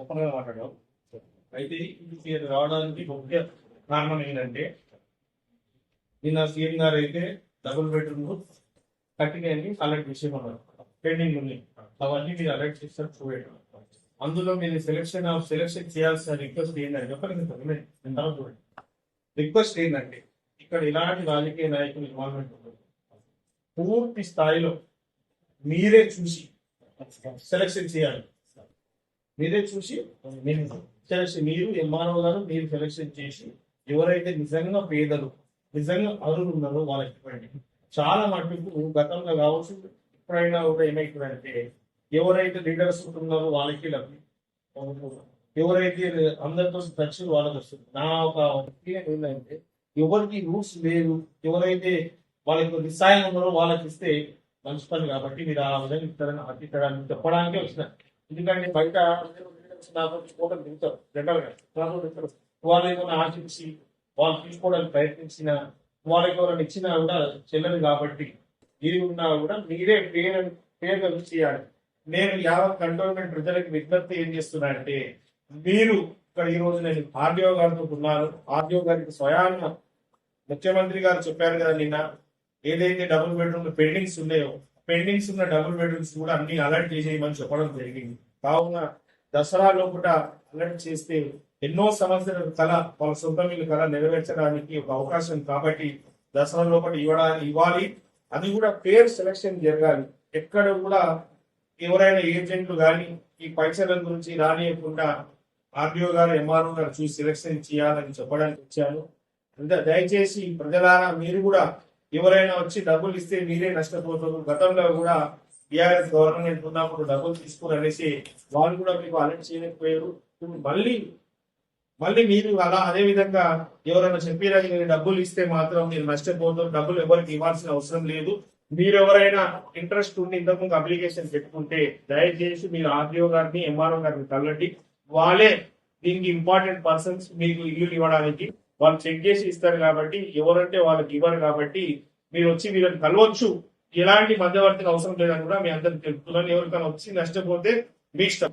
Open గా మాట్లాడాం. అయితే ఇది రావడానికి ముఖ్య కారణం ఏంటంటే నిన్న సీఎం గారు అయితే డబుల్ బెడ్రూమ్ 39 అలర్ట్ చేసేమన్నారు. పెండింగ్ ఉన్నాయి, అవన్నీ మీరు అలర్ట్ చేస్తారు చూడండి. అందులో మీరు సెలెక్షన్ చేయాల్సిన రిక్వెస్ట్ ఏంటంటే రిక్వెస్ట్ ఏంటంటే ఇక్కడ ఇలాంటి రాజకీయ నాయకులు ఇన్వాల్వ్మెంట్ ఉంటుంది. పూర్తి స్థాయిలో మీరే చూసి సెలెక్షన్ చేయాలి. మీరే చూసి సెలెక్షన్ మీరు ఎంఆర్ఓ గారు మీరు సెలెక్షన్ చేసి ఎవరైతే నిజంగా పేదలు నిజంగా అర్హులు ఉన్నారో వాళ్ళకి ఇవ్వండి. చాలా మటుకు గతంలో కావచ్చు ఎప్పుడైనా కూడా ఏమైతుందంటే ఎవరైతే లీడర్స్ ఉంటున్నారో వాళ్ళకి లబ్ధి, ఎవరైతే అందరితో టచ్ వాళ్ళకి వస్తుంది. నా ఒక ఒపీనియన్ ఏంటంటే ఎవరికి రూల్స్ లేదు, ఎవరైతే వాళ్ళకి నిస్సాయం ఉన్నారో వాళ్ళకి ఇస్తే మంచి పని. కాబట్టి మీరు ఆ విధంగా ఇస్తారని అతికించడానికి చెప్పడానికే వచ్చిన. ఎందుకంటే బయట ఫోటోలు దిగుతారు, జనరల్గా వాళ్ళు ఏమైనా ఆశించి వాళ్ళు తీసుకోవడానికి ప్రయత్నించిన వాళ్ళకి ఎవరైనా ఇచ్చినా కూడా చెల్లదు. కాబట్టి మీరు ఉన్నా కూడా మీరే పేరు చేయాలి. నేను యావత్ కంటోన్మెంట్ ప్రజలకు విజ్ఞప్తి ఏం చేస్తున్నా అంటే మీరు ఇక్కడ ఈ రోజు నేను ఆర్డీఓ గారితో ఉన్నాను. ఆర్డీఓ గారికి స్వయాన ముఖ్యమంత్రి గారు చెప్పారు కదా నిన్న, ఏదైతే డబుల్ బెడ్రూమ్ పెండింగ్స్ ఉన్నాయో పెండింగ్స్ ఉన్న డబుల్ బెడ్రూమ్స్ కూడా అన్ని అలర్ట్ చేసేయమని చెప్పడం జరిగింది. కావున దసరా లోపల అలర్ట్ చేస్తే ఎన్నో సమస్యల కళ వాళ్ళ సొంత ఇల్లు కళ నెరవేర్చడానికి ఒక అవకాశం. కాబట్టి దసరా లోపల ఇవ్వాలి. అది కూడా ఫేర్ సెలక్షన్ జరగాలి. ఎక్కడ కూడా ఎవరైనా ఏజెంట్లు కానీ ఈ పైసల గురించి రానియకుండా ఆర్డీఓ గారు ఎంఆర్ఓ గారు చూసి సెలక్షన్ చేయాలని చెప్పడానికి వచ్చాను. దయచేసి ప్రజలారా మీరు కూడా ఎవరైనా వచ్చి డబ్బులు ఇస్తే మీరే నష్టపోతారు. గతంలో కూడా టీఆర్ఎస్ గవర్నమెంట్ ఉన్నప్పుడు డబ్బులు తీసుకుని అనేసి వాళ్ళు కూడా మీకు అలర్ట్ చేయలేకపోయారు. మళ్ళీ మీరు అలా అదే విధంగా ఎవరైనా చెప్పినా మీరు డబ్బులు ఇస్తే మాత్రం మీరు నష్టపోతారు. డబ్బులు ఎవరికి ఇవ్వాల్సిన అవసరం లేదు. మీరు ఎవరైనా ఇంట్రెస్ట్ ఉండి ఇంతకుముందు అప్లికేషన్ పెట్టుకుంటే దయచేసి మీరు ఆర్డీఓ గారిని ఎంఆర్ఓ గారిని కలవండి. వాళ్ళే దీనికి ఇంపార్టెంట్ పర్సన్స్ మీకు ఇల్లు ఇవ్వడానికి వాళ్ళు చెక్ చేసి ఇస్తారు. కాబట్టి ఎవరంటే వాళ్ళకి ఇవ్వరు. కాబట్టి మీరు వచ్చి వీళ్ళని కలవచ్చు. ఎలాంటి మధ్యవర్తికి అవసరం లేదని కూడా మీ అందరికి తెలుపుతున్నాను. ఎవరికైనా వచ్చి నష్టపోతే మీ ఇష్టం.